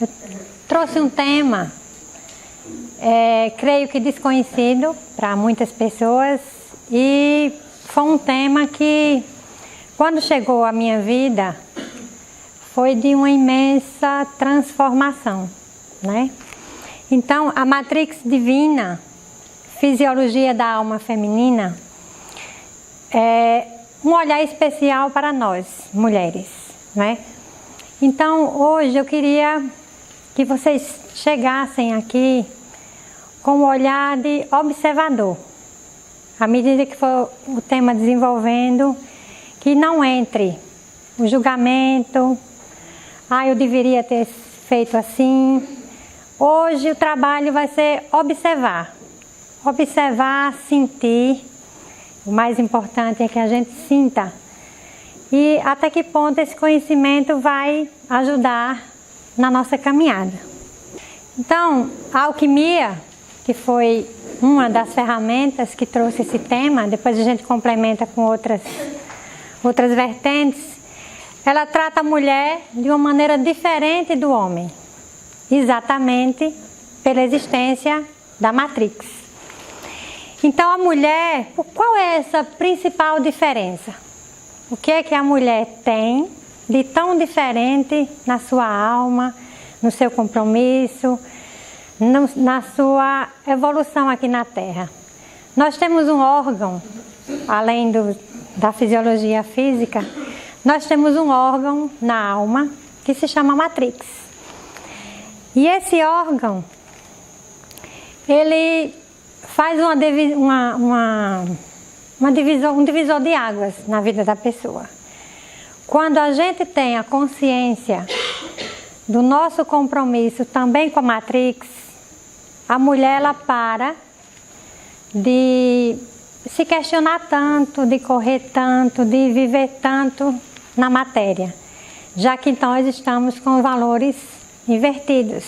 Eu trouxe um tema, creio que desconhecido para muitas pessoas, e foi um tema que, quando chegou à minha vida, foi de uma imensa transformação, né? Então, a Matrix Divina, Fisiologia da Alma Feminina, é um olhar especial para nós, mulheres, né? Então, hoje eu queria que vocês chegassem aqui com um olhar de observador. À medida que for o tema desenvolvendo, que não entre o julgamento, eu deveria ter feito assim. Hoje o trabalho vai ser observar. Observar, sentir. O mais importante é que a gente sinta. E até que ponto esse conhecimento vai ajudar na nossa caminhada. Então, a alquimia, que foi uma das ferramentas que trouxe esse tema, depois a gente complementa com outras vertentes, ela trata a mulher de uma maneira diferente do homem, exatamente pela existência da Matrix. Então a mulher, qual é essa principal diferença? O que é que a mulher tem de tão diferente na sua alma, no seu compromisso, na sua evolução aqui na Terra? Nós temos um órgão, além da fisiologia física, nós temos um órgão na alma que se chama Matrix. E esse órgão, ele faz um divisor de águas na vida da pessoa. Quando a gente tem a consciência do nosso compromisso também com a Matrix, a mulher ela para de se questionar tanto, de correr tanto, de viver tanto na matéria, já que nós estamos com valores invertidos.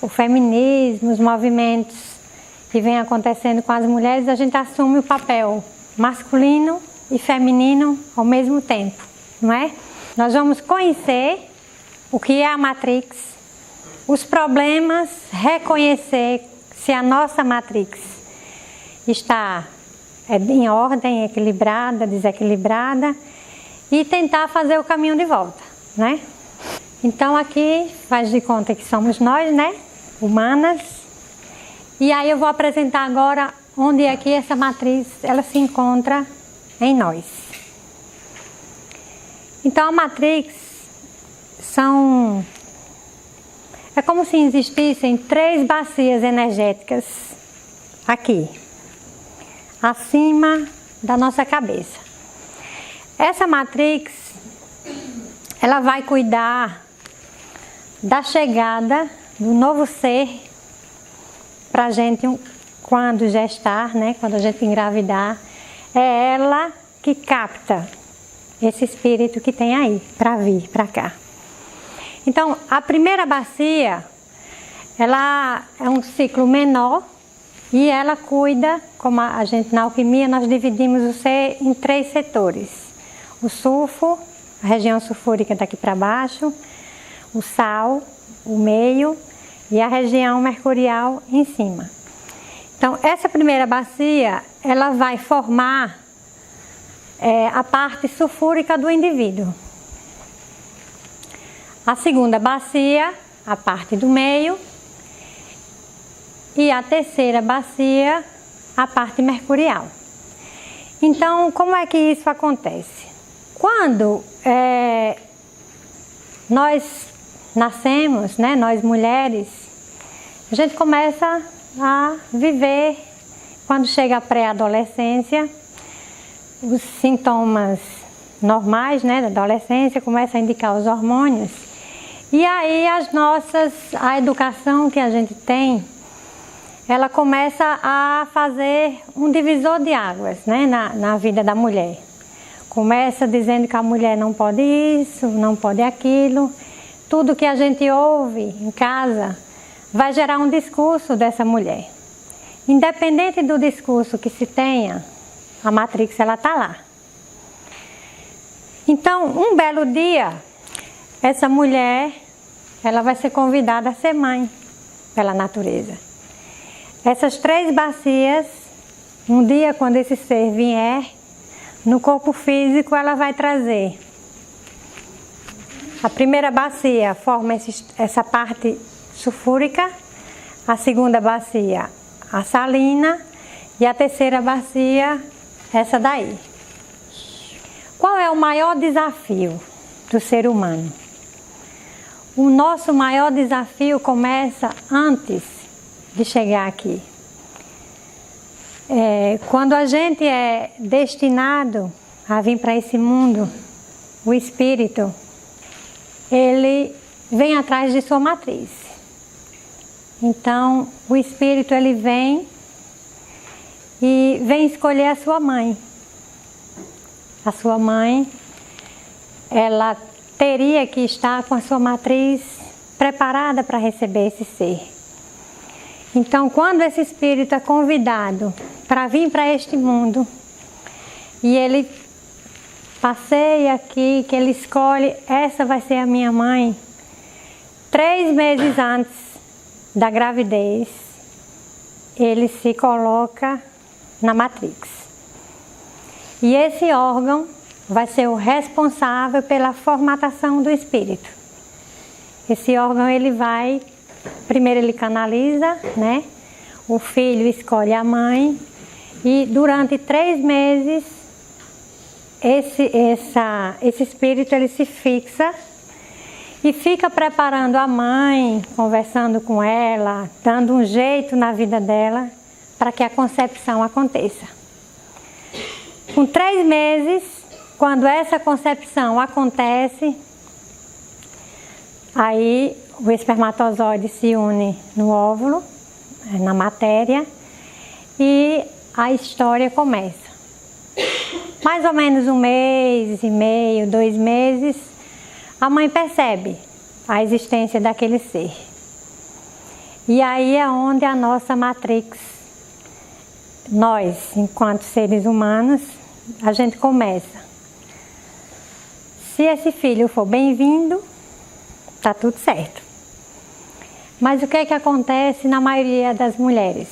O feminismo, os movimentos que vem acontecendo com as mulheres, a gente assume o papel masculino e feminino ao mesmo tempo, não é? Nós vamos conhecer o que é a Matrix, os problemas, reconhecer se a nossa Matrix está em ordem, equilibrada, desequilibrada, e tentar fazer o caminho de volta, né? Então aqui faz de conta que somos nós, né? Humanas. E aí eu vou apresentar agora onde é que essa matriz ela se encontra em nós. Então a Matrix é como se existissem 3 bacias energéticas aqui, acima da nossa cabeça. Essa Matrix, ela vai cuidar da chegada do novo ser para a gente quando gestar, né? Quando a gente engravidar. É ela que capta esse espírito que tem aí para vir para cá. Então, a primeira bacia, ela é um ciclo menor e ela cuida, como a gente na alquimia, nós dividimos o ser em 3 setores. O sulfo, a região sulfúrica daqui para baixo, o sal, o meio e a região mercurial em cima. Então, essa primeira bacia, ela vai formar a parte sulfúrica do indivíduo. A segunda bacia, a parte do meio. E a terceira bacia, a parte mercurial. Então, como é que isso acontece? Quando nós nascemos, né, nós mulheres, a gente começa a viver, quando chega a pré-adolescência, os sintomas normais, né, da adolescência começam a indicar os hormônios. E aí a educação que a gente tem, ela começa a fazer um divisor de águas, né, na vida da mulher. Começa dizendo que a mulher não pode isso, não pode aquilo. Tudo que a gente ouve em casa vai gerar um discurso dessa mulher. Independente do discurso que se tenha, a Matrix ela está lá. Então, um belo dia, essa mulher ela vai ser convidada a ser mãe pela natureza. Essas 3 bacias, um dia quando esse ser vier, no corpo físico ela vai trazer. A primeira bacia forma essa parte sulfúrica, a segunda bacia a salina e a terceira bacia essa daí. Qual é o maior desafio do ser humano? O nosso maior desafio começa antes de chegar aqui. Quando a gente é destinado a vir para esse mundo, o espírito, ele vem atrás de sua matriz. Então, o espírito ele vem e vem escolher a sua mãe. A sua mãe, ela teria que estar com a sua matriz preparada para receber esse ser. Então, quando esse espírito é convidado para vir para este mundo e ele passeia aqui, que ele escolhe, essa vai ser a minha mãe, 3 meses antes da gravidez, ele se coloca na matrix. E esse órgão vai ser o responsável pela formatação do espírito. Esse órgão ele vai, primeiro ele canaliza, né? O filho escolhe a mãe e durante 3 meses esse espírito ele se fixa e fica preparando a mãe, conversando com ela, dando um jeito na vida dela para que a concepção aconteça. Com 3 meses, quando essa concepção acontece, aí o espermatozoide se une no óvulo, na matéria, e a história começa. Mais ou menos 1 mês e meio, 2 meses, a mãe percebe a existência daquele ser. E aí é onde a nossa matrix, nós, enquanto seres humanos, a gente começa. Se esse filho for bem-vindo, tá tudo certo. Mas o que é que acontece na maioria das mulheres?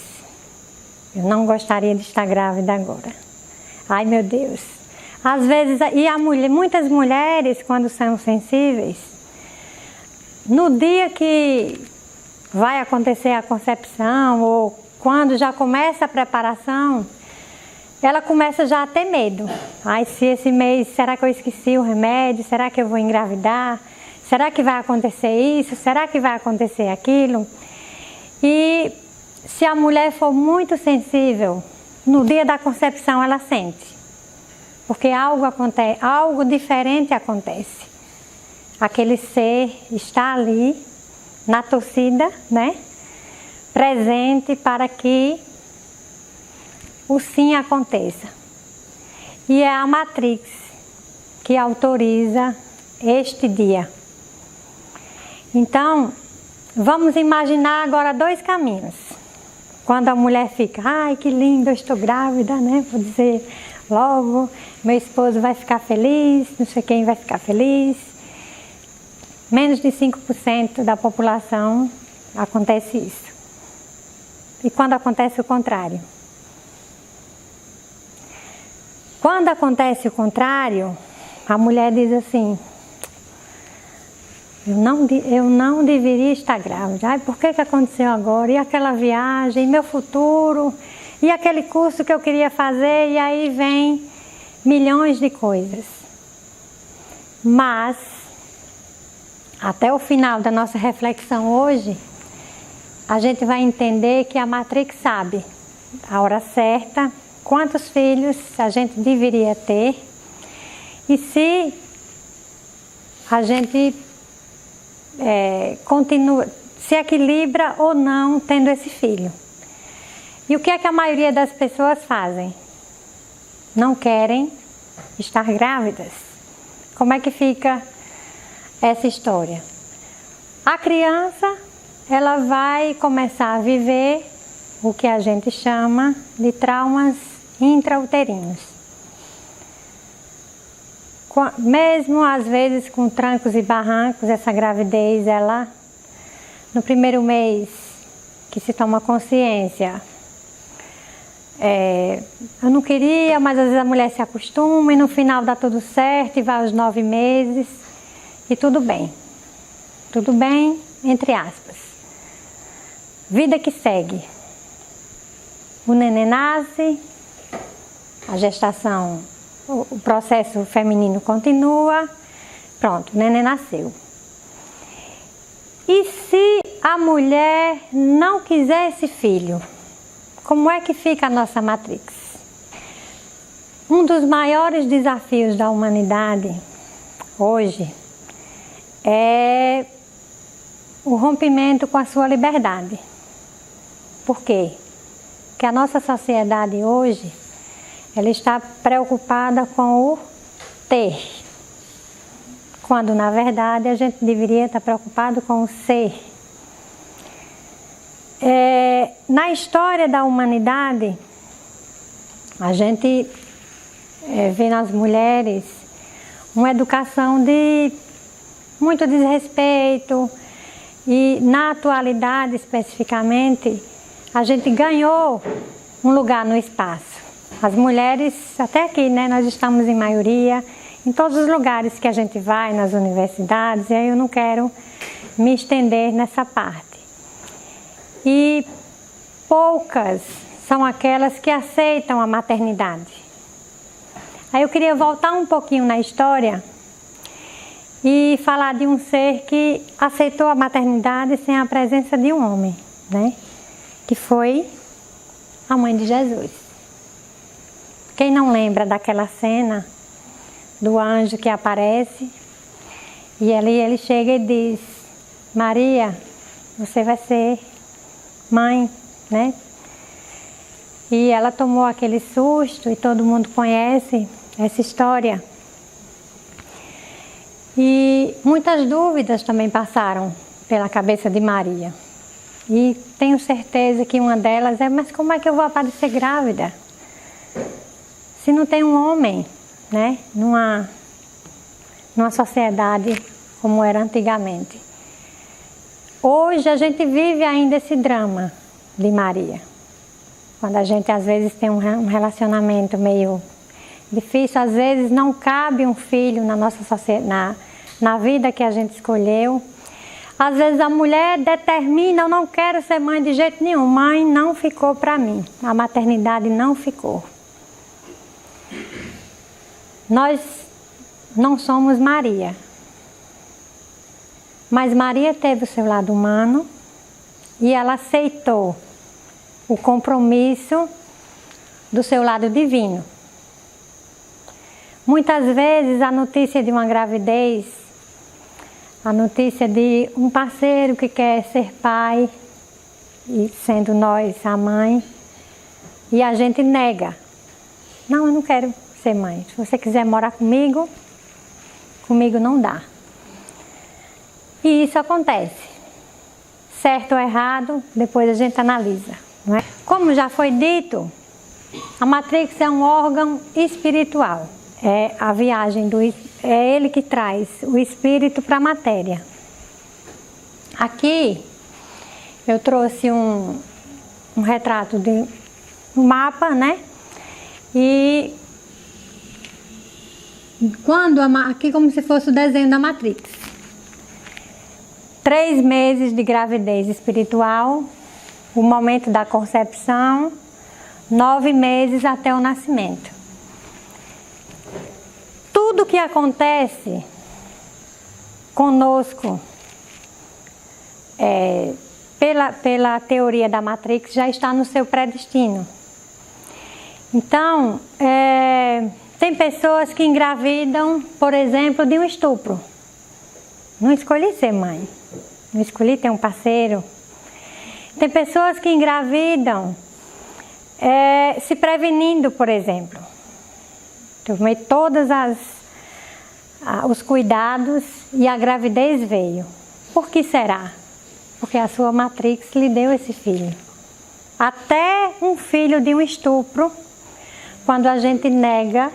Eu não gostaria de estar grávida agora. Ai, meu Deus. Às vezes, muitas mulheres, quando são sensíveis, no dia que vai acontecer a concepção ou quando já começa a preparação, ela começa já a ter medo. Ai, se esse mês, será que eu esqueci o remédio? Será que eu vou engravidar? Será que vai acontecer isso? Será que vai acontecer aquilo? E se a mulher for muito sensível, no dia da concepção ela sente. Porque algo diferente acontece. Aquele ser está ali, na torcida, né? Presente para que o sim aconteça. E é a matrix que autoriza este dia. Então, vamos imaginar agora 2 caminhos. Quando a mulher fica, ai que lindo, eu estou grávida, né? Vou dizer logo, meu esposo vai ficar feliz, não sei quem vai ficar feliz. Menos de 5% da população acontece isso. E quando acontece o contrário? Quando acontece o contrário, a mulher diz assim, eu não deveria estar grávida. Ai, por que aconteceu agora? E aquela viagem, e meu futuro, e aquele curso que eu queria fazer, e aí vem milhões de coisas. Mas, até o final da nossa reflexão hoje, a gente vai entender que a Matrix sabe a hora certa, quantos filhos a gente deveria ter, e se a gente se equilibra ou não tendo esse filho. E o que é que a maioria das pessoas fazem? Não querem estar grávidas. Como é que fica essa história? A criança, ela vai começar a viver o que a gente chama de traumas intrauterinos. Mesmo às vezes com trancos e barrancos, essa gravidez ela no primeiro mês que se toma consciência, eu não queria, mas às vezes a mulher se acostuma e no final dá tudo certo e vai aos 9 meses e tudo bem. Tudo bem, entre aspas. Vida que segue. O neném nasce, a gestação, o processo feminino continua, pronto, o neném nasceu. E se a mulher não quiser esse filho? Como é que fica a nossa matrix? Um dos maiores desafios da humanidade hoje é o rompimento com a sua liberdade. Por quê? Porque a nossa sociedade hoje, ela está preocupada com o ter, quando na verdade a gente deveria estar preocupado com o ser. Na história da humanidade, a gente vê nas mulheres uma educação de muito desrespeito e na atualidade especificamente a gente ganhou um lugar no espaço. As mulheres, até aqui, né, nós estamos em maioria, em todos os lugares que a gente vai, nas universidades, e aí eu não quero me estender nessa parte. E poucas são aquelas que aceitam a maternidade. Aí eu queria voltar um pouquinho na história e falar de um ser que aceitou a maternidade sem a presença de um homem, né? Que foi a mãe de Jesus. Quem não lembra daquela cena do anjo que aparece e ali ele chega e diz: Maria, você vai ser mãe, né? E ela tomou aquele susto e todo mundo conhece essa história. E muitas dúvidas também passaram pela cabeça de Maria. E tenho certeza que uma delas é: mas como é que eu vou aparecer grávida? Se não tem um homem, né? Numa sociedade como era antigamente. Hoje a gente vive ainda esse drama de Maria. Quando a gente às vezes tem um relacionamento meio difícil, às vezes não cabe um filho na nossa sociedade, na vida que a gente escolheu. Às vezes a mulher determina: eu não quero ser mãe de jeito nenhum. Mãe não ficou para mim. A maternidade não ficou. Nós não somos Maria. Mas Maria teve o seu lado humano e ela aceitou o compromisso do seu lado divino. Muitas vezes a notícia de uma gravidez, a notícia de um parceiro que quer ser pai, e sendo nós a mãe, e a gente nega. Não, eu não quero ser mãe. Se você quiser morar comigo, comigo não dá. E isso acontece. Certo ou errado, depois a gente analisa, não é? Como já foi dito, a Matrix é um órgão espiritual. É a viagem é ele que traz o espírito para a matéria. Aqui eu trouxe um retrato de um mapa, né? E aqui como se fosse o desenho da Matrix. 3 meses de gravidez espiritual, o momento da concepção, 9 meses até o nascimento. Tudo que acontece conosco, pela teoria da Matrix, já está no seu predestino. Então, tem pessoas que engravidam, por exemplo, de um estupro. Não escolhi ser mãe, não escolhi ter um parceiro. Tem pessoas que engravidam se prevenindo, por exemplo. Tomei todos os cuidados e a gravidez veio. Por que será? Porque a sua Matrix lhe deu esse filho. Até um filho de um estupro, quando a gente nega,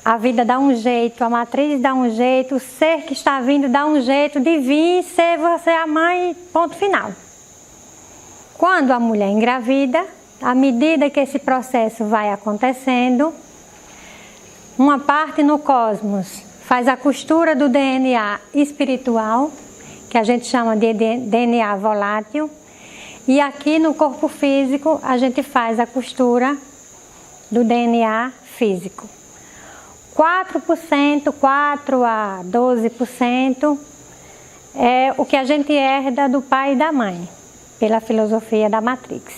A vida dá um jeito, a matriz dá um jeito, o ser que está vindo dá um jeito de vir ser você a mãe, ponto final. Quando a mulher engravida, à medida que esse processo vai acontecendo, uma parte no cosmos faz a costura do DNA espiritual, que a gente chama de DNA volátil, e aqui no corpo físico a gente faz a costura do DNA físico. 4%, 4 a 12% é o que a gente herda do pai e da mãe, pela filosofia da Matrix.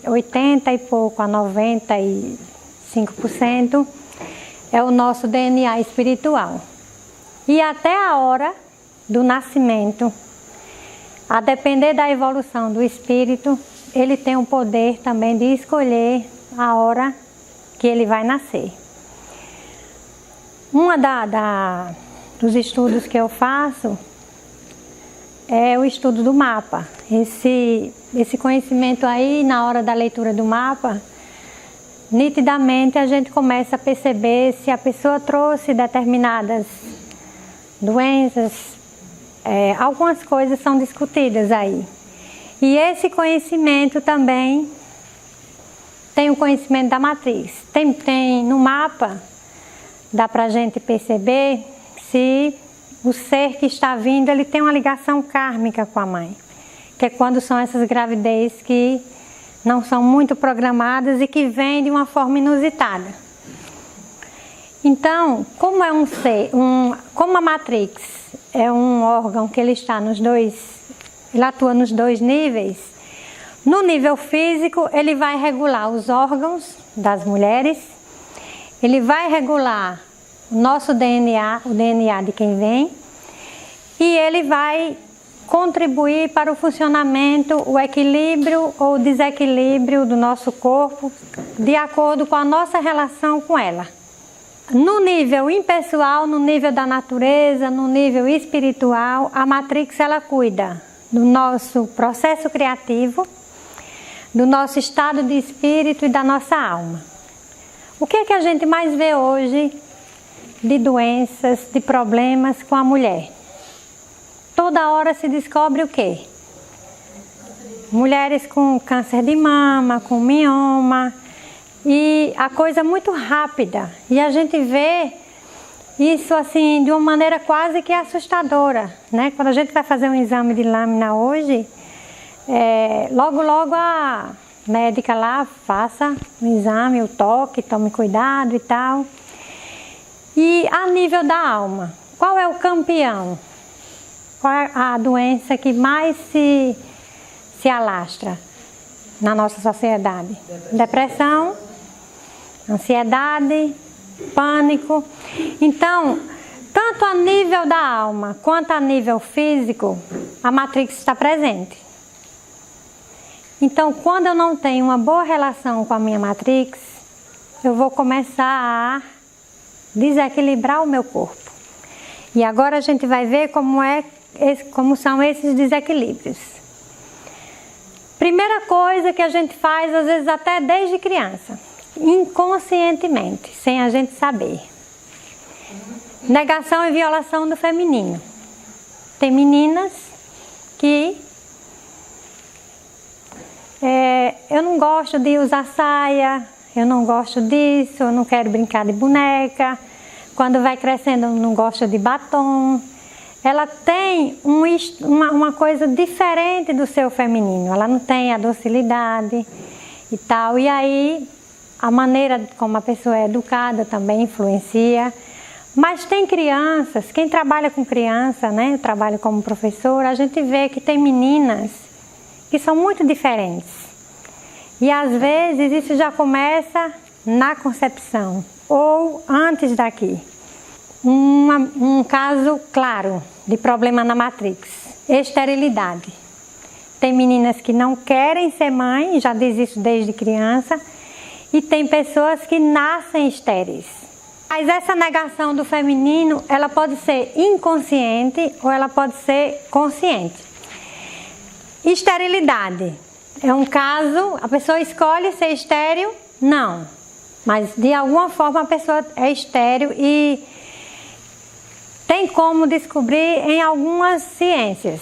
80 e pouco a 95% é o nosso DNA espiritual. E até a hora do nascimento, a depender da evolução do espírito, ele tem o poder também de escolher a hora que ele vai nascer. Uma dos estudos que eu faço é o estudo do mapa. Esse conhecimento aí, na hora da leitura do mapa, nitidamente a gente começa a perceber se a pessoa trouxe determinadas doenças. Algumas coisas são discutidas aí. E esse conhecimento também tem o conhecimento da matriz. Tem no mapa, dá pra gente perceber se o ser que está vindo, ele tem uma ligação kármica com a mãe. Que é quando são essas gravidez que não são muito programadas e que vêm de uma forma inusitada. Então, como é um ser, como a matrix é um órgão que ele está ele atua nos dois níveis. No nível físico, ele vai regular os órgãos das mulheres, ele vai regular o nosso DNA, o DNA de quem vem, e ele vai contribuir para o funcionamento, o equilíbrio ou desequilíbrio do nosso corpo, de acordo com a nossa relação com ela. No nível impessoal, no nível da natureza, no nível espiritual, a Matrix ela cuida do nosso processo criativo, do nosso estado de espírito e da nossa alma. O que é que a gente mais vê hoje de doenças, de problemas com a mulher? Toda hora se descobre o quê? Mulheres com câncer de mama, com mioma, e a coisa muito rápida. E a gente vê isso assim de uma maneira quase que assustadora, né? Quando a gente vai fazer um exame de lâmina hoje, logo a médica lá faça o exame, o toque, tome cuidado e tal. E a nível da alma, qual é o campeão? Qual é a doença que mais se alastra na nossa sociedade? Depressão, ansiedade, pânico. Então, tanto a nível da alma quanto a nível físico, a Matrix está presente. Então, quando eu não tenho uma boa relação com a minha Matrix, eu vou começar a desequilibrar o meu corpo. E agora a gente vai ver como são esses desequilíbrios. Primeira coisa que a gente faz, às vezes até desde criança, inconscientemente, sem a gente saber. Negação e violação do feminino. Tem meninas que eu não gosto de usar saia, eu não gosto disso, eu não quero brincar de boneca. Quando vai crescendo, eu não gosto de batom. Ela tem uma coisa diferente do seu feminino, ela não tem a docilidade e tal. E aí, a maneira como a pessoa é educada também influencia. Mas tem crianças, quem trabalha com criança, né, eu trabalho como professora, a gente vê que tem meninas que são muito diferentes. E às vezes isso já começa na concepção ou antes daqui. Um caso claro de problema na Matrix, esterilidade. Tem meninas que não querem ser mãe, já diz isso desde criança, e tem pessoas que nascem estéreis. Mas essa negação do feminino, ela pode ser inconsciente ou ela pode ser consciente. Esterilidade é um caso, a pessoa escolhe ser estéril? Não. Mas de alguma forma a pessoa é estéril e tem como descobrir em algumas ciências,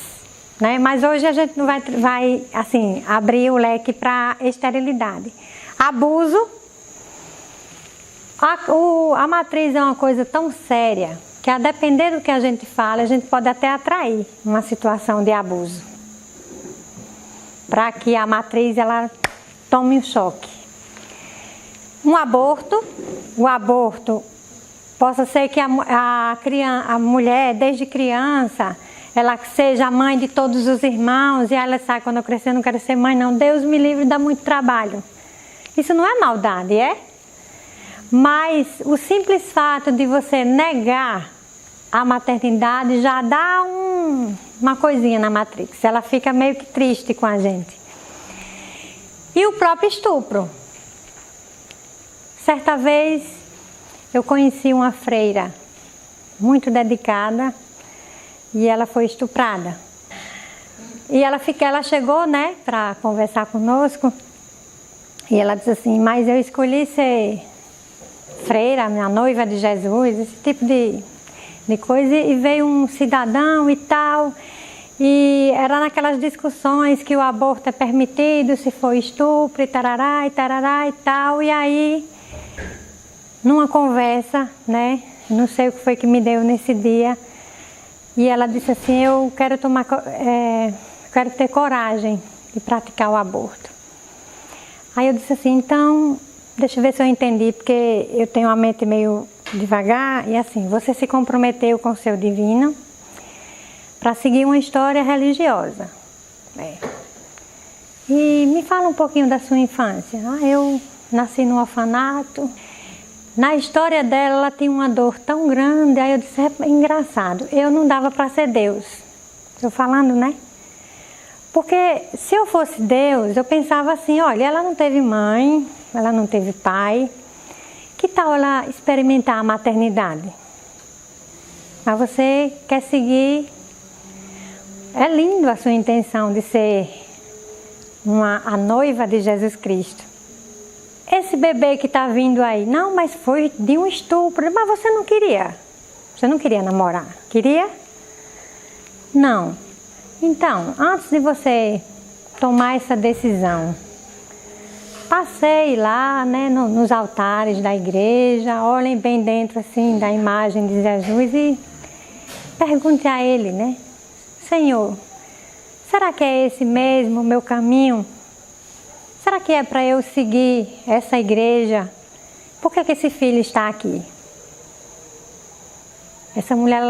né? Mas hoje a gente não vai assim, abrir o leque para esterilidade. Abuso. A matriz é uma coisa tão séria que, a depender do que a gente fala, a gente pode até atrair uma situação de abuso, para que a matriz ela tome um choque. Um aborto, o aborto possa ser que a mulher, desde criança, ela seja a mãe de todos os irmãos e ela sai, quando eu crescer, eu não quero ser mãe não, Deus me livre, dá muito trabalho. Isso não é maldade, é? Mas o simples fato de você negar a maternidade já dá uma coisinha na matrix. Ela fica meio que triste com a gente. E o próprio estupro. Certa vez eu conheci uma freira muito dedicada e ela foi estuprada. E ela chegou, né, para conversar conosco e ela disse assim, mas eu escolhi ser freira, minha noiva de Jesus, esse tipo de coisa, e veio um cidadão e tal, e era naquelas discussões que o aborto é permitido, se for estupro, e tarará e tal, e aí, numa conversa, né, não sei o que foi que me deu nesse dia, e ela disse assim, eu quero quero ter coragem de praticar o aborto. Aí eu disse assim, então, deixa eu ver se eu entendi, porque eu tenho a mente meio devagar, e assim, você se comprometeu com o seu divino para seguir uma história religiosa. E me fala um pouquinho da sua infância. Eu nasci no orfanato. Na história dela, ela tinha uma dor tão grande, aí eu disse, é engraçado, eu não dava para ser Deus. Estou falando, né? Porque se eu fosse Deus, eu pensava assim, olha, ela não teve mãe, ela não teve pai, que tal ela experimentar a maternidade? Mas você quer seguir, é lindo a sua intenção de ser a noiva de Jesus Cristo. Esse bebê que está vindo aí, não, mas foi de um estupro, mas você não queria namorar, queria? Não. Então, antes de você tomar essa decisão, passeie lá, né, nos altares da igreja, olhem bem dentro assim da imagem de Jesus e pergunte a Ele, né, Senhor, será que é esse mesmo o meu caminho? Será que é para eu seguir essa igreja? Por que esse filho está aqui? Essa mulher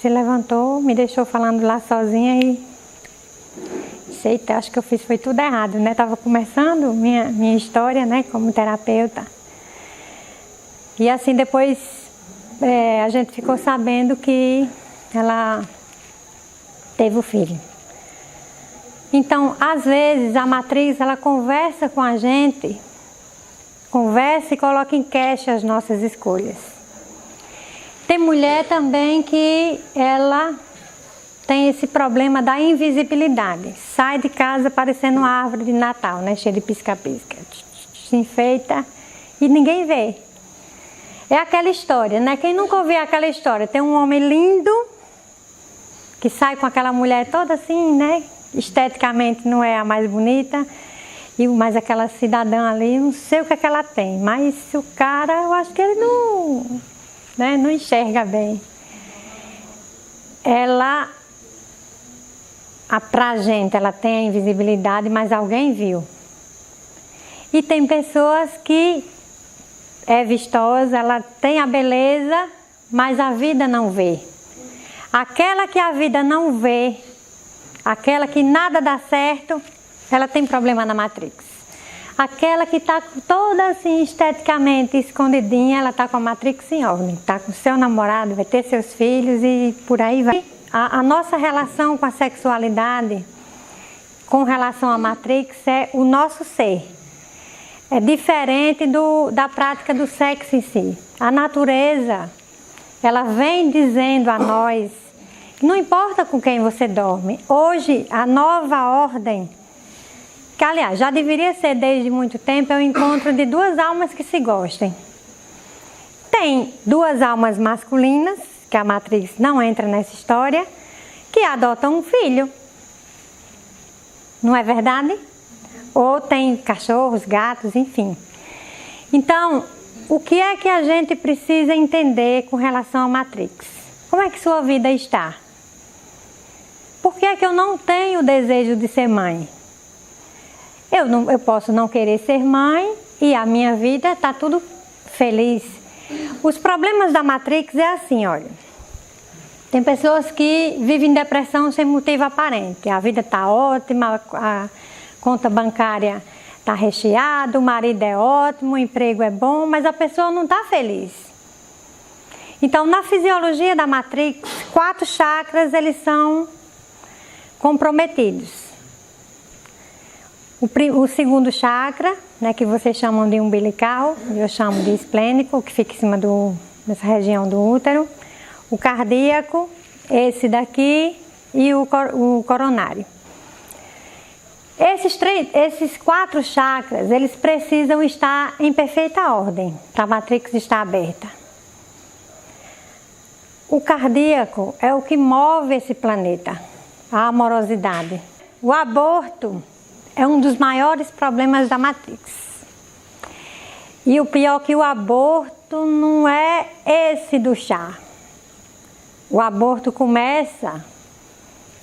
se levantou, me deixou falando lá sozinha e eita, acho que eu fiz foi tudo errado, né? Estava começando minha história, né, como terapeuta. E assim depois a gente ficou sabendo que ela teve o filho. Então, às vezes a matriz ela conversa com a gente, conversa e coloca em queixa as nossas escolhas. Tem mulher também que ela tem esse problema da invisibilidade. Sai de casa parecendo uma árvore de Natal, né? Cheia de pisca-pisca. Se enfeita e ninguém vê. É aquela história, né? Quem nunca ouviu aquela história? Tem um homem lindo que sai com aquela mulher toda assim, né? Esteticamente não é a mais bonita. Mas aquela cidadã ali, não sei o que é que ela tem. Mas o cara, eu acho que ele não enxerga bem. Ela... Pra gente, ela tem a invisibilidade, mas alguém viu. E tem pessoas que é vistosa, ela tem a beleza, mas a vida não vê. Aquela que a vida não vê, aquela que nada dá certo, ela tem problema na matrix. Aquela que está toda assim esteticamente escondidinha, ela está com a matrix em ordem. Está com seu namorado, vai ter seus filhos e por aí vai. A nossa relação com a sexualidade, com relação à matrix, é o nosso ser. É diferente da prática do sexo em si. A natureza, ela vem dizendo a nós, não importa com quem você dorme. Hoje, a nova ordem que aliás, já deveria ser desde muito tempo, é o encontro de duas almas que se gostem. Tem duas almas masculinas, que a matriz não entra nessa história, que adotam um filho. Não é verdade? Ou tem cachorros, gatos, enfim. Então, o que é que a gente precisa entender com relação à matrix? Como é que sua vida está? Por que é que eu não tenho o desejo de ser mãe? Eu posso não querer ser mãe e a minha vida está tudo feliz. Os problemas da matrix é assim, olha. Tem pessoas que vivem em depressão sem motivo aparente. A vida está ótima, a conta bancária está recheada, o marido é ótimo, o emprego é bom, mas a pessoa não está feliz. Então, na fisiologia da matrix, 4 chakras, eles são comprometidos. O segundo chakra, né, que vocês chamam de umbilical, eu chamo de esplênico, que fica em cima dessa região do útero. O cardíaco, esse daqui e o coronário. Esses 4 chakras, eles precisam estar em perfeita ordem para a matrix estar aberta. O cardíaco é o que move esse planeta, a amorosidade. O aborto é um dos maiores problemas da matrix. E o pior que o aborto não é esse do chá. O aborto começa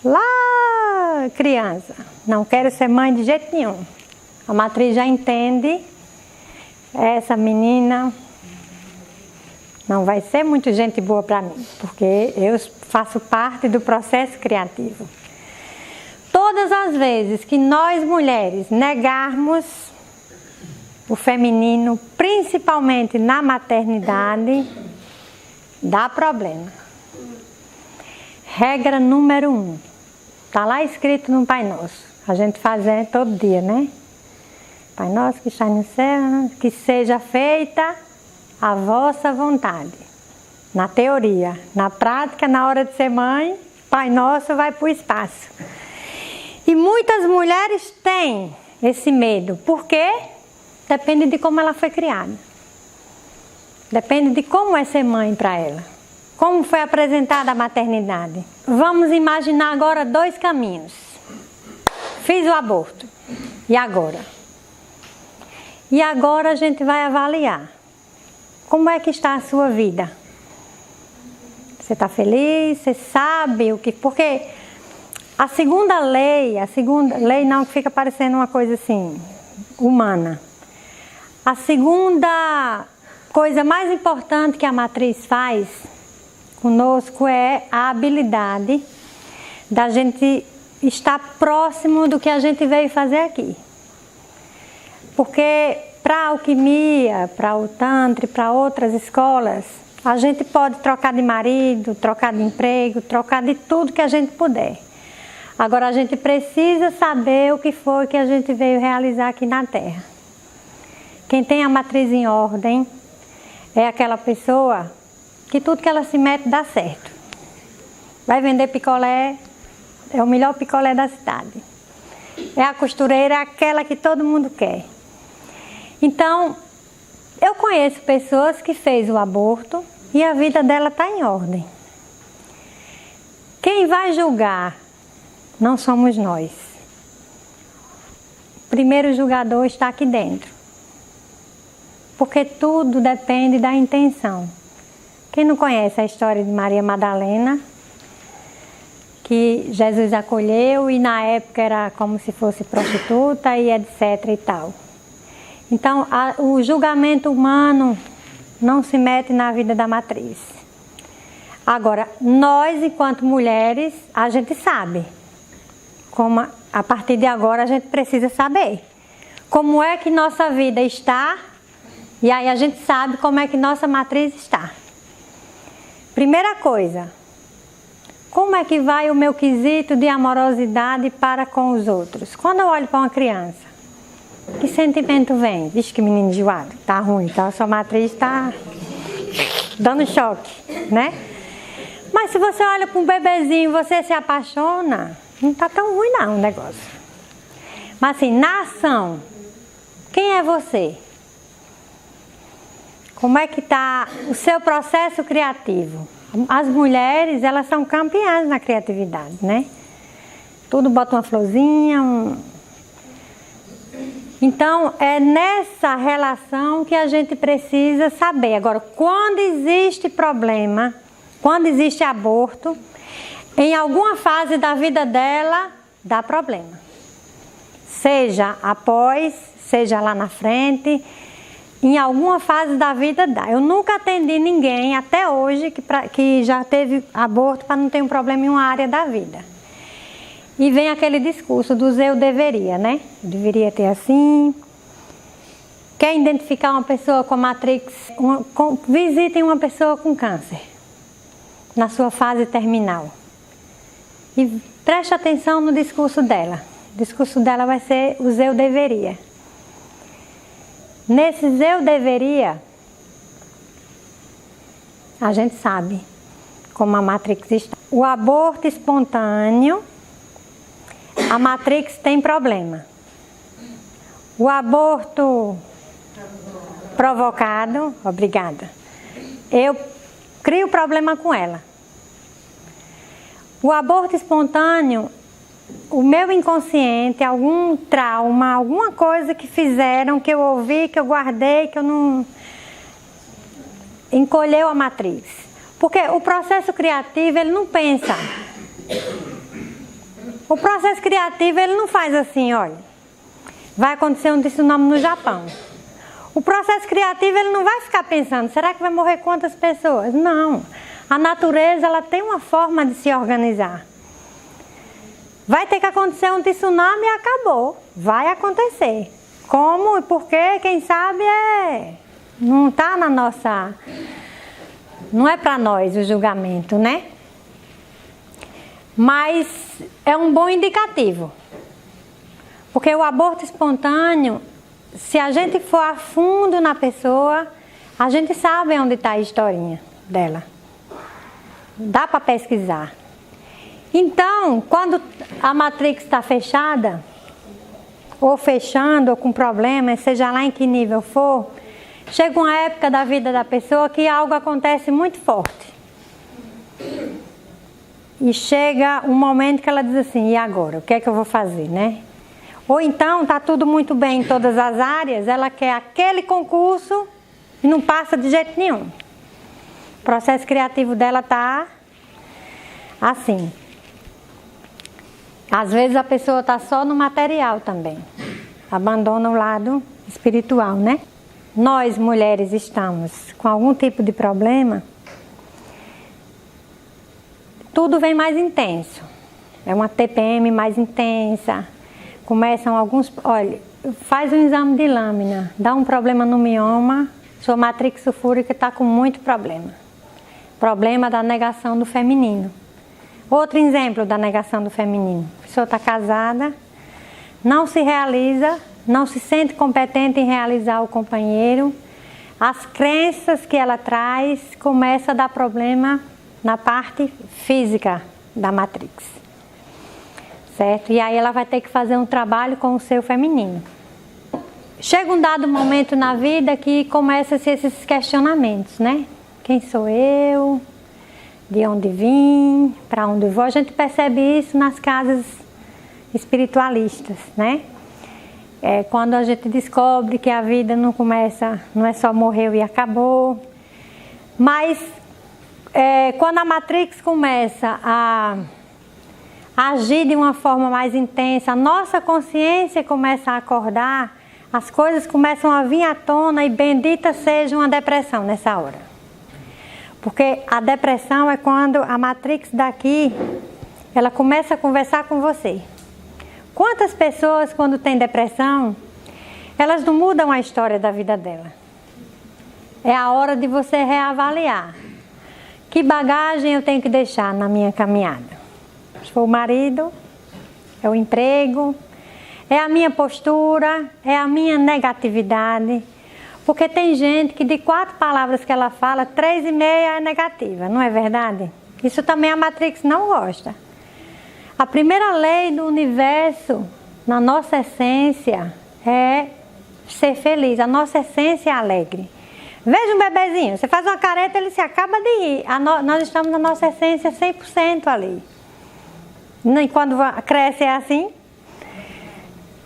lá, criança. Não quero ser mãe de jeito nenhum. A matriz já entende. Essa menina não vai ser muito gente boa para mim, porque eu faço parte do processo criativo. Todas as vezes que nós mulheres negarmos o feminino, principalmente na maternidade, dá problema. Regra número 1, está lá escrito no Pai Nosso, a gente faz todo dia, né? Pai Nosso que está no céu, que seja feita a vossa vontade. Na teoria, na prática, na hora de ser mãe, Pai Nosso vai para o espaço. E muitas mulheres têm esse medo, porque depende de como ela foi criada. Depende de como é ser mãe para ela. Como foi apresentada a maternidade. Vamos imaginar agora 2 caminhos. Fiz o aborto. E agora? E agora a gente vai avaliar. Como é que está a sua vida? Você está feliz? Você sabe o que... Porque a segunda lei não fica parecendo uma coisa assim, humana. A segunda coisa mais importante que a matriz faz conosco é a habilidade da gente estar próximo do que a gente veio fazer aqui. Porque para a alquimia, para o tantra e para outras escolas, a gente pode trocar de marido, trocar de emprego, trocar de tudo que a gente puder. Agora a gente precisa saber o que foi que a gente veio realizar aqui na Terra. Quem tem a matriz em ordem é aquela pessoa que tudo que ela se mete dá certo. Vai vender picolé, é o melhor picolé da cidade. É a costureira, é aquela que todo mundo quer. Então, eu conheço pessoas que fez o aborto e a vida dela está em ordem. Quem vai julgar não somos nós. O primeiro julgador está aqui dentro. Porque tudo depende da intenção. Quem não conhece a história de Maria Madalena, que Jesus acolheu e na época era como se fosse prostituta e etc e tal. Então, o julgamento humano não se mete na vida da matriz. Agora, nós, enquanto mulheres, a gente sabe. Como a partir de agora, a gente precisa saber como é que nossa vida está, e aí a gente sabe como é que nossa matriz está. Primeira coisa, como é que vai o meu quesito de amorosidade para com os outros? Quando eu olho para uma criança, que sentimento vem? Vixe, que menino enjoado, tá ruim, então a sua matriz está dando choque, né? Mas se você olha para um bebezinho e você se apaixona, não está tão ruim não o negócio. Mas assim, na ação, quem é você? Como é que está o seu processo criativo? As mulheres, elas são campeãs na criatividade, né? Tudo bota uma florzinha, Então, é nessa relação que a gente precisa saber. Agora, quando existe problema, quando existe aborto, em alguma fase da vida dela, dá problema. Seja após, seja lá na frente, em alguma fase da vida dá. Eu nunca atendi ninguém, até hoje, que já teve aborto para não ter um problema em uma área da vida. E vem aquele discurso dos eu deveria, né? Eu deveria ter assim. Quer identificar uma pessoa com a Matrix? Visitem uma pessoa com câncer, na sua fase terminal. E preste atenção no discurso dela. O discurso dela vai ser os eu deveria. Nesses eu deveria, a gente sabe como a Matrix está. O aborto espontâneo, a Matrix tem problema. O aborto provocado, obrigada, eu crio problema com ela. O aborto espontâneo, o meu inconsciente, algum trauma, alguma coisa que fizeram, que eu ouvi, que eu guardei, que eu não... encolheu a matriz. Porque o processo criativo, ele não pensa. O processo criativo, ele não faz assim, olha, vai acontecer um tsunami no Japão. O processo criativo, ele não vai ficar pensando, será que vai morrer quantas pessoas? Não. A natureza, ela tem uma forma de se organizar. Vai ter que acontecer um tsunami e acabou. Vai acontecer. Como e por quê? Quem sabe não está na nossa... Não é para nós o julgamento, né? Mas é um bom indicativo. Porque o aborto espontâneo, se a gente for a fundo na pessoa, a gente sabe onde está a historinha dela. Dá para pesquisar. Então, quando a Matrix está fechada, ou fechando, ou com problema, seja lá em que nível for, chega uma época da vida da pessoa que algo acontece muito forte. E chega um momento que ela diz assim, e agora? O que é que eu vou fazer, né? Ou então, está tudo muito bem em todas as áreas, ela quer aquele concurso e não passa de jeito nenhum. O processo criativo dela está assim. Às vezes a pessoa está só no material também. Abandona o lado espiritual, né? Nós, mulheres, estamos com algum tipo de problema, tudo vem mais intenso. É uma TPM mais intensa. Começam alguns... Olha, faz um exame de lâmina, dá um problema no mioma, sua matrix sulfúrica está com muito problema. Problema da negação do feminino. Outro exemplo da negação do feminino. A pessoa está casada, não se realiza, não se sente competente em realizar o companheiro. As crenças que ela traz começam a dar problema na parte física da matrix. Certo? E aí ela vai ter que fazer um trabalho com o seu feminino. Chega um dado momento na vida que começam-se esses questionamentos, né? Quem sou eu? De onde vim? Para onde vou? A gente percebe isso nas casas espiritualistas, né? Quando a gente descobre que a vida não começa, não é só morreu e acabou. Mas quando a Matrix começa a agir de uma forma mais intensa, a nossa consciência começa a acordar, as coisas começam a vir à tona e bendita seja uma depressão nessa hora. Porque a depressão é quando a Matrix daqui, ela começa a conversar com você. Quantas pessoas, quando tem depressão, elas não mudam a história da vida dela? É a hora de você reavaliar. Que bagagem eu tenho que deixar na minha caminhada? Se for o marido, é o emprego, é a minha postura, é a minha negatividade. Porque tem gente que de 4 palavras que ela fala, 3,5 é negativa, não é verdade? Isso também a Matrix não gosta. A primeira lei do universo na nossa essência é ser feliz, a nossa essência é alegre. Veja um bebezinho, você faz uma careta, ele se acaba de rir. Nós estamos na nossa essência 100% ali. E quando cresce é assim.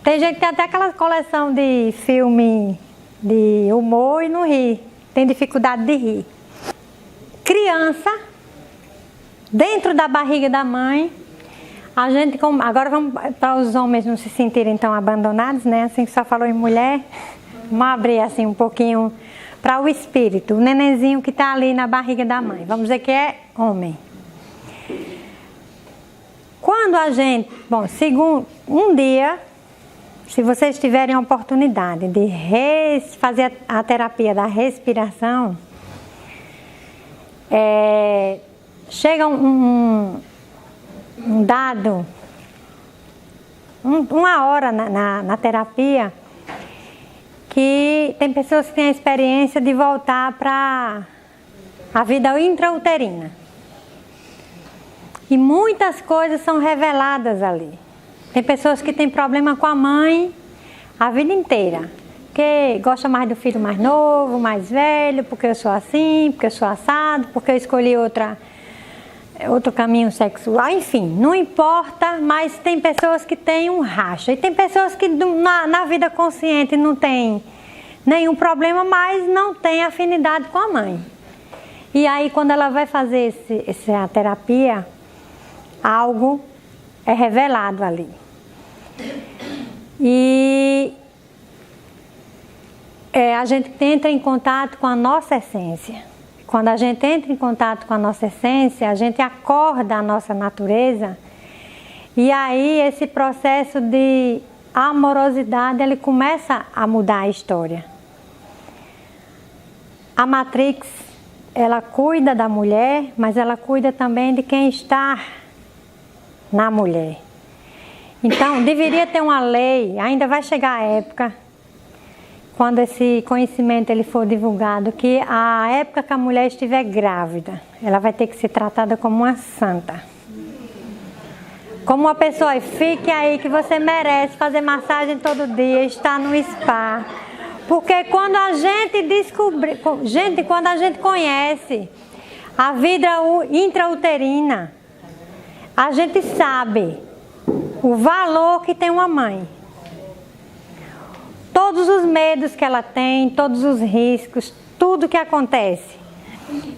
Tem gente que tem até aquela coleção de filme de humor e não ri, tem dificuldade de rir. Criança, dentro da barriga da mãe, a gente, agora vamos para os homens não se sentirem tão abandonados, né? Assim que só falou em mulher, vamos abrir assim um pouquinho para o espírito, o nenenzinho que está ali na barriga da mãe, vamos dizer que é homem. Quando a gente, segundo um dia, se vocês tiverem a oportunidade de fazer a terapia da respiração, chega um dado, uma hora na terapia, que tem pessoas que têm a experiência de voltar para a vida intrauterina. E muitas coisas são reveladas ali. Tem pessoas que têm problema com a mãe a vida inteira. Porque gosta mais do filho mais novo, mais velho, porque eu sou assim, porque eu sou assado, porque eu escolhi outro caminho sexual. Enfim, não importa, mas tem pessoas que têm um racha. E tem pessoas que na vida consciente não tem nenhum problema, mas não tem afinidade com a mãe. E aí quando ela vai fazer essa terapia, algo é revelado ali. E a gente entra em contato com a nossa essência. Quando a gente entra em contato com a nossa essência, a gente acorda a nossa natureza. E aí esse processo de amorosidade, ele começa a mudar a história. A Matrix, ela cuida da mulher, mas ela cuida também de quem está na mulher. Então, deveria ter uma lei, ainda vai chegar a época, quando esse conhecimento ele for divulgado, que a época que a mulher estiver grávida, ela vai ter que ser tratada como uma santa. Como uma pessoa, fique aí que você merece fazer massagem todo dia, estar no spa. Porque quando a gente descobre, quando a gente conhece a vida intrauterina, a gente sabe o valor que tem uma mãe. Todos os medos que ela tem, todos os riscos, tudo que acontece.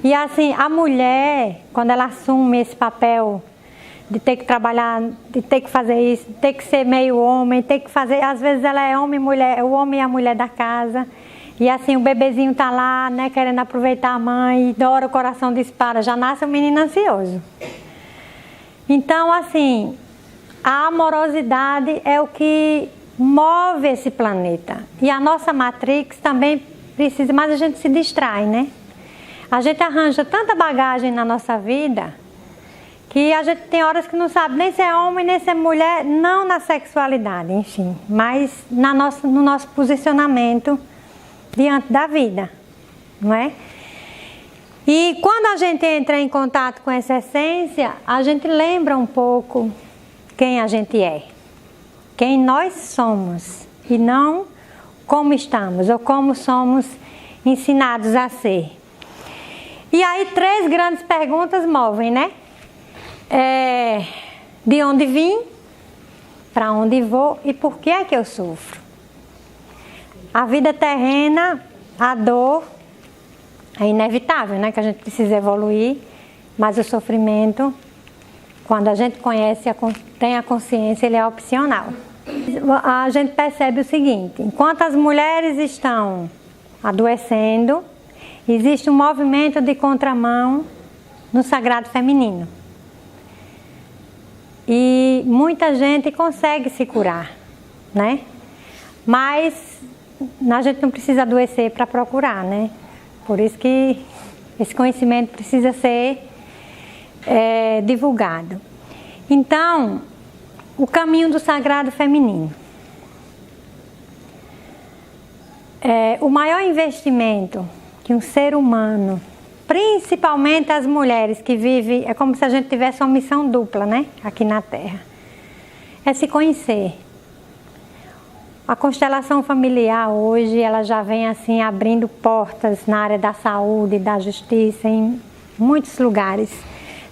E assim, a mulher, quando ela assume esse papel de ter que trabalhar, de ter que fazer isso, de ter que ser meio homem, ter que fazer, às vezes ela é homem e mulher, o homem e a mulher da casa. E assim, o bebezinho tá lá, né, querendo aproveitar a mãe, e da hora o coração dispara, já nasce um menino ansioso. Então, assim, a amorosidade é o que move esse planeta. E a nossa Matrix também precisa, mas a gente se distrai, né? A gente arranja tanta bagagem na nossa vida que a gente tem horas que não sabe nem se é homem, nem se é mulher, não na sexualidade, enfim, mas no nosso posicionamento diante da vida, não é? E quando a gente entra em contato com essa essência, a gente lembra um pouco quem a gente é, quem nós somos, e não como estamos ou como somos ensinados a ser. E aí 3 grandes perguntas movem, né? De onde vim, para onde vou e por que é que eu sofro. A vida terrena, a dor é inevitável, né? Que a gente precisa evoluir, mas o sofrimento, quando a gente conhece, tem a consciência, ele é opcional. A gente percebe o seguinte: enquanto as mulheres estão adoecendo, existe um movimento de contramão no sagrado feminino. E muita gente consegue se curar, né? Mas a gente não precisa adoecer para procurar, né? Por isso que esse conhecimento precisa ser divulgado. Então, o caminho do sagrado feminino. O maior investimento que um ser humano, principalmente as mulheres que vivem, é como se a gente tivesse uma missão dupla, né? Aqui na Terra. É se conhecer. A constelação familiar hoje, ela já vem assim abrindo portas na área da saúde, da justiça, em muitos lugares,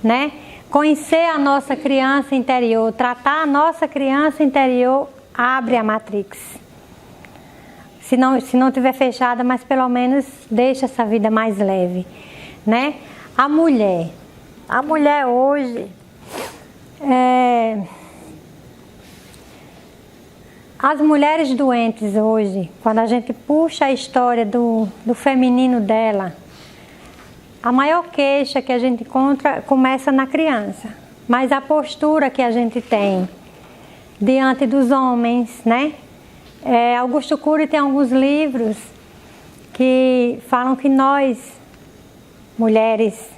né? Conhecer a nossa criança interior, tratar a nossa criança interior, abre a matrix. Se não tiver fechada, mas pelo menos deixa essa vida mais leve, né? A mulher hoje, as mulheres doentes hoje, quando a gente puxa a história do feminino dela, a maior queixa que a gente encontra começa na criança. Mas a postura que a gente tem diante dos homens, né? Augusto Cury tem alguns livros que falam que nós, mulheres,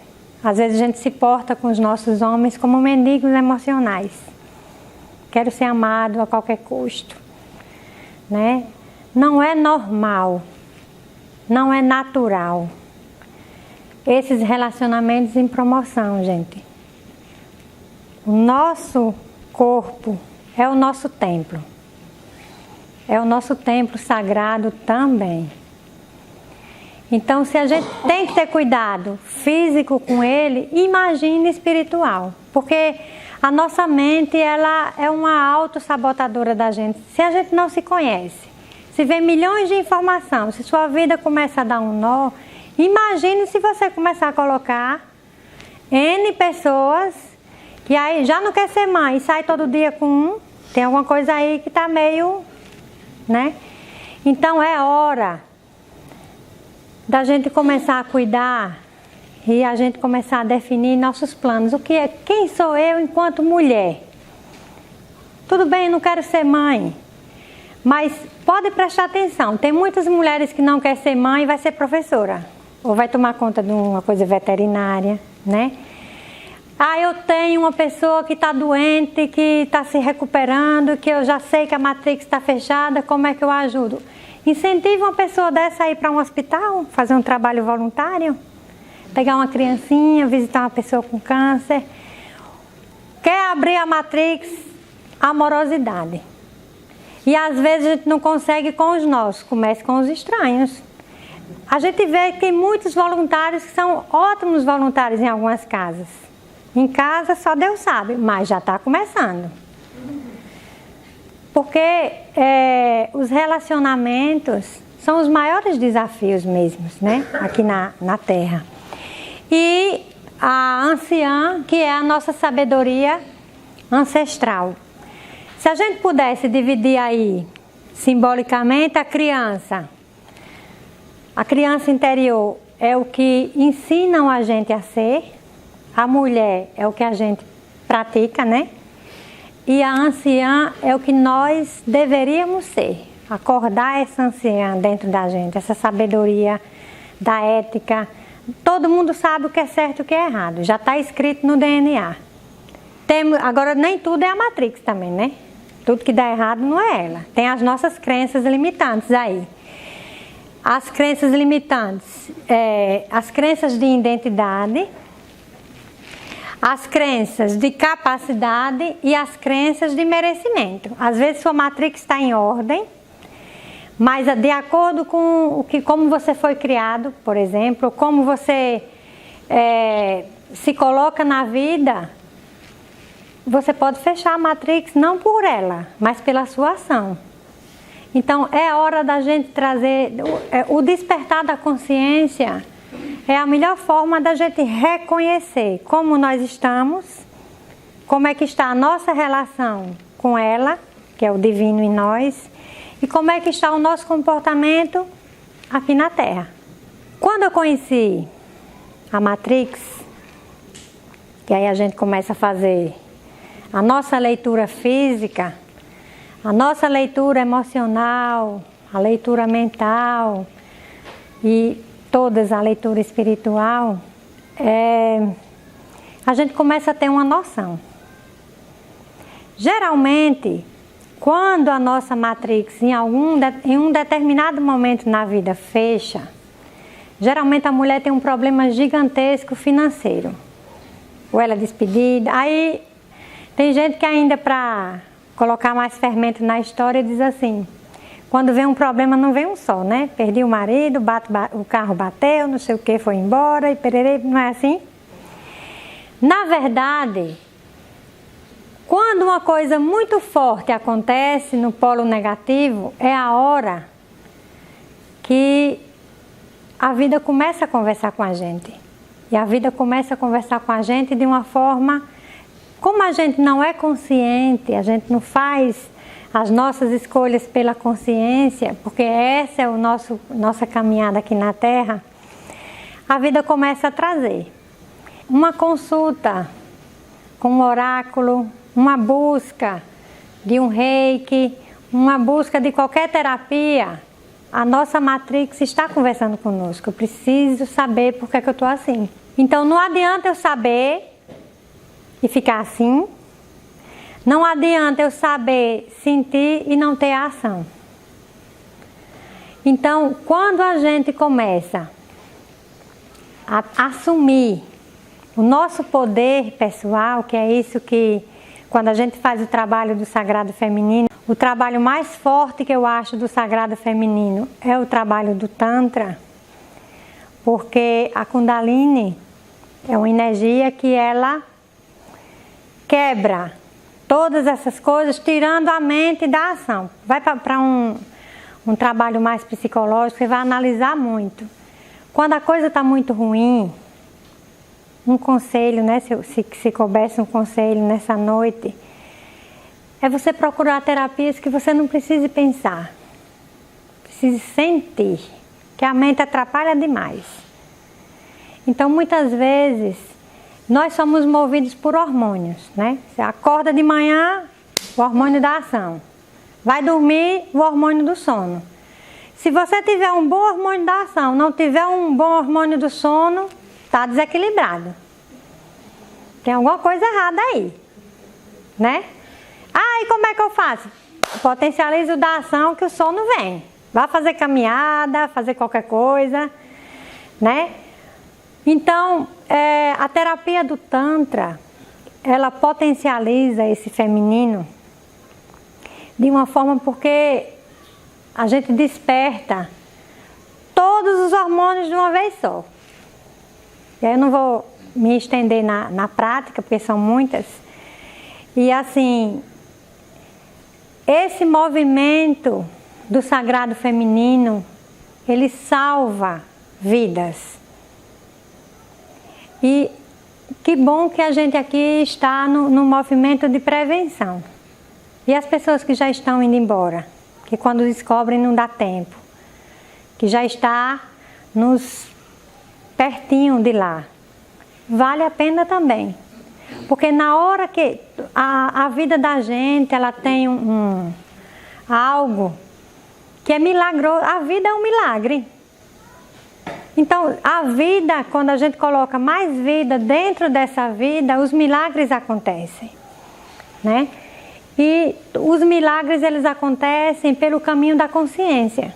às vezes a gente se porta com os nossos homens como mendigos emocionais. Quero ser amado a qualquer custo, né? Não é normal, não é natural esses relacionamentos em promoção, gente. O nosso corpo é o nosso templo. É o nosso templo sagrado também. Então, se a gente tem que ter cuidado físico com ele, imagine espiritual. Porque a nossa mente, ela é uma autossabotadora da gente. Se a gente não se conhece, se vê milhões de informações, se sua vida começa a dar um nó, imagine se você começar a colocar N pessoas que aí já não quer ser mãe e sai todo dia com um, tem alguma coisa aí que está meio, né? Então é hora da gente começar a cuidar e a gente começar a definir nossos planos. O que é? Quem sou eu enquanto mulher? Tudo bem, não quero ser mãe, mas pode prestar atenção. Tem muitas mulheres que não querem ser mãe e vai ser professora. Ou vai tomar conta de uma coisa veterinária, né? Eu tenho uma pessoa que está doente, que está se recuperando, que eu já sei que a matrix está fechada, como é que eu ajudo? Incentive uma pessoa dessa a ir para um hospital, fazer um trabalho voluntário, pegar uma criancinha, visitar uma pessoa com câncer. Quer abrir a matrix? Amorosidade. E às vezes a gente não consegue com os nossos, comece com os estranhos. A gente vê que tem muitos voluntários que são ótimos voluntários em algumas casas. Em casa só Deus sabe, mas já está começando. Porque os relacionamentos são os maiores desafios mesmos, né? Aqui na Terra. E a anciã, que é a nossa sabedoria ancestral. Se a gente pudesse dividir aí, simbolicamente, a criança interior é o que ensinam a gente a ser, a mulher é o que a gente pratica, né? E a anciã é o que nós deveríamos ser. Acordar essa anciã dentro da gente, essa sabedoria da ética. Todo mundo sabe o que é certo e o que é errado, já está escrito no DNA. Agora, nem tudo é a Matrix também, né? Tudo que dá errado não é ela. Tem as nossas crenças limitantes aí. As crenças limitantes, as crenças de identidade, as crenças de capacidade e as crenças de merecimento. Às vezes sua matrix está em ordem, mas de acordo com como você foi criado, por exemplo, como você se coloca na vida, você pode fechar a matrix não por ela, mas pela sua ação. Então é hora da gente trazer o despertar da consciência. É a melhor forma da gente reconhecer como nós estamos, como é que está a nossa relação com ela, que é o divino em nós, e como é que está o nosso comportamento aqui na Terra. Quando eu conheci a Matrix, que aí a gente começa a fazer a nossa leitura física, a nossa leitura emocional, a leitura mental e todas a leitura espiritual, a gente começa a ter uma noção. Geralmente, quando a nossa matrix em um determinado momento na vida fecha, geralmente a mulher tem um problema gigantesco financeiro. Ou ela é despedida. Aí tem gente que ainda para colocar mais fermento na história diz assim: quando vem um problema não vem um só, né? Perdi o marido, o carro bateu, não sei o que, foi embora e pererei, não é assim? Na verdade, quando uma coisa muito forte acontece no polo negativo, é a hora que a vida começa a conversar com a gente. E a vida começa a conversar com a gente de uma forma, como a gente não é consciente, a gente não faz as nossas escolhas pela consciência, porque essa é nossa caminhada aqui na Terra, a vida começa a trazer uma consulta com um oráculo, uma busca de um reiki, uma busca de qualquer terapia. A nossa Matrix está conversando conosco. Eu preciso saber por que eu estou assim. Então não adianta eu saber e ficar assim. Não adianta eu saber, sentir e não ter a ação. Então, quando a gente começa a assumir o nosso poder pessoal, que é isso que, quando a gente faz o trabalho do Sagrado Feminino, o trabalho mais forte que eu acho do Sagrado Feminino é o trabalho do Tantra, porque a Kundalini é uma energia que ela quebra todas essas coisas, tirando a mente da ação. Vai para um trabalho mais psicológico, você vai analisar muito. Quando a coisa está muito ruim, um conselho, né, se coubesse um conselho nessa noite, é você procurar terapias que você não precise pensar, precise sentir, que a mente atrapalha demais. Então, muitas vezes, nós somos movidos por hormônios, né? Você acorda de manhã, o hormônio da ação. Vai dormir, o hormônio do sono. Se você tiver um bom hormônio da ação, não tiver um bom hormônio do sono, está desequilibrado. Tem alguma coisa errada aí, né? Ah, e como é que eu faço? Potencializo o da ação que o sono vem. Vá fazer caminhada, fazer qualquer coisa, né? Então, a terapia do Tantra, ela potencializa esse feminino de uma forma porque a gente desperta todos os hormônios de uma vez só. E aí eu não vou me estender na prática, porque são muitas. E assim, esse movimento do Sagrado Feminino, ele salva vidas. E que bom que a gente aqui está no movimento de prevenção. E as pessoas que já estão indo embora, que quando descobrem não dá tempo, que já está pertinho de lá, vale a pena também. Porque na hora que a vida da gente, ela tem algo que é milagroso. A vida é um milagre. Então, a vida, quando a gente coloca mais vida dentro dessa vida, os milagres acontecem, né? E os milagres, eles acontecem pelo caminho da consciência.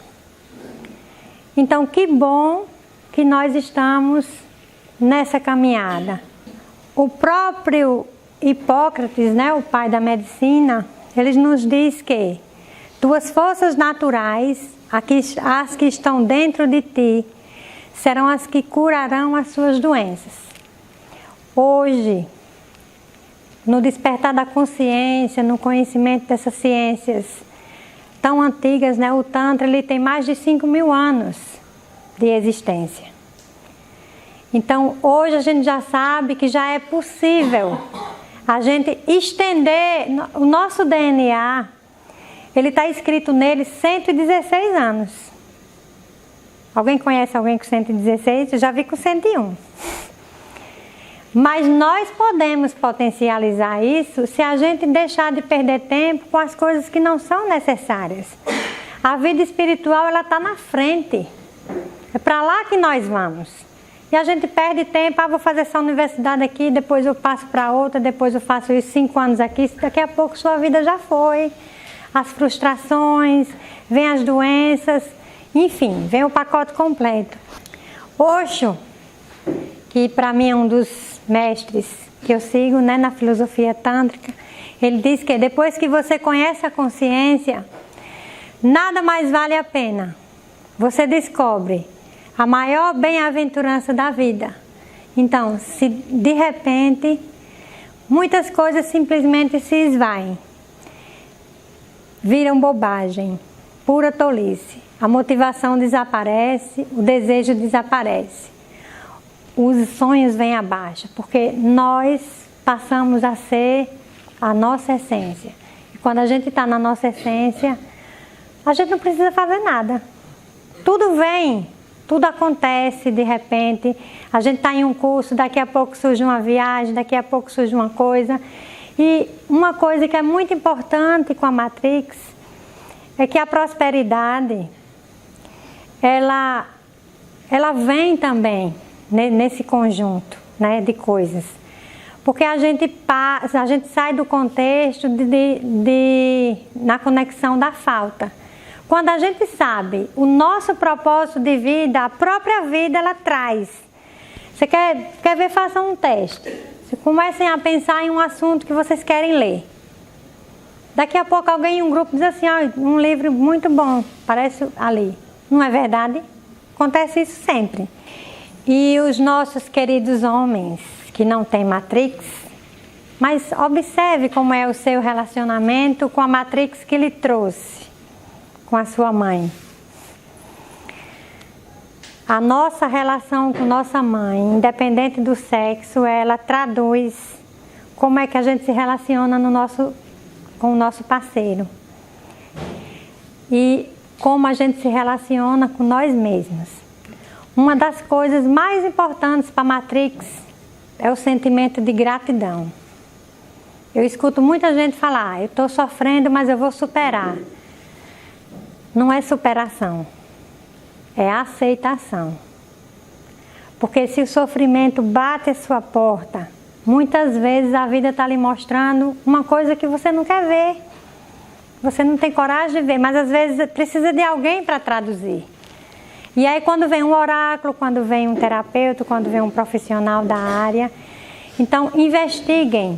Então, que bom que nós estamos nessa caminhada. O próprio Hipócrates, né, o pai da medicina, ele nos diz que tuas forças naturais, as que estão dentro de ti, serão as que curarão as suas doenças. Hoje, no despertar da consciência, no conhecimento dessas ciências tão antigas, né, o Tantra ele tem mais de 5.000 anos de existência. Então, hoje a gente já sabe que já é possível a gente estender o nosso DNA. Ele está escrito nele 116 anos. Alguém conhece alguém com 116? Eu já vi com 101. Mas nós podemos potencializar isso se a gente deixar de perder tempo com as coisas que não são necessárias. A vida espiritual, ela está na frente. É para lá que nós vamos. E a gente perde tempo, vou fazer essa universidade aqui, depois eu passo para outra, depois eu faço isso 5 anos aqui, daqui a pouco sua vida já foi. As frustrações, vem as doenças, enfim, vem o pacote completo. Osho, que para mim é um dos mestres que eu sigo, né, na filosofia tântrica, ele diz que depois que você conhece a consciência, nada mais vale a pena. Você descobre a maior bem-aventurança da vida. Então, se de repente muitas coisas simplesmente se esvaem, viram bobagem, pura tolice. A motivação desaparece, o desejo desaparece. Os sonhos vêm abaixo, porque nós passamos a ser a nossa essência. E quando a gente está na nossa essência, a gente não precisa fazer nada. Tudo vem, tudo acontece de repente. A gente está em um curso, daqui a pouco surge uma viagem, daqui a pouco surge uma coisa. E uma coisa que é muito importante com a Matrix é que a prosperidade, ela vem também nesse conjunto, né, de coisas. Porque a gente sai do contexto na conexão da falta. Quando a gente sabe o nosso propósito de vida, a própria vida ela traz. Você quer ver? Façam um teste. Você comecem a pensar em um assunto que vocês querem ler. Daqui a pouco alguém em um grupo diz assim, um livro muito bom, parece ali. Não é verdade? Acontece isso sempre. E os nossos queridos homens que não têm Matrix, mas observe como é o seu relacionamento com a Matrix que ele trouxe, com a sua mãe. A nossa relação com nossa mãe, independente do sexo, ela traduz como é que a gente se relaciona com o nosso parceiro. E como a gente se relaciona com nós mesmos. Uma das coisas mais importantes para a Matrix é o sentimento de gratidão. Eu escuto muita gente falar, eu estou sofrendo, mas eu vou superar. Não é superação, é aceitação. Porque se o sofrimento bate a sua porta, muitas vezes a vida está lhe mostrando uma coisa que você não quer ver. Você não tem coragem de ver, mas às vezes precisa de alguém para traduzir. E aí quando vem um oráculo, quando vem um terapeuta, quando vem um profissional da área, então investiguem.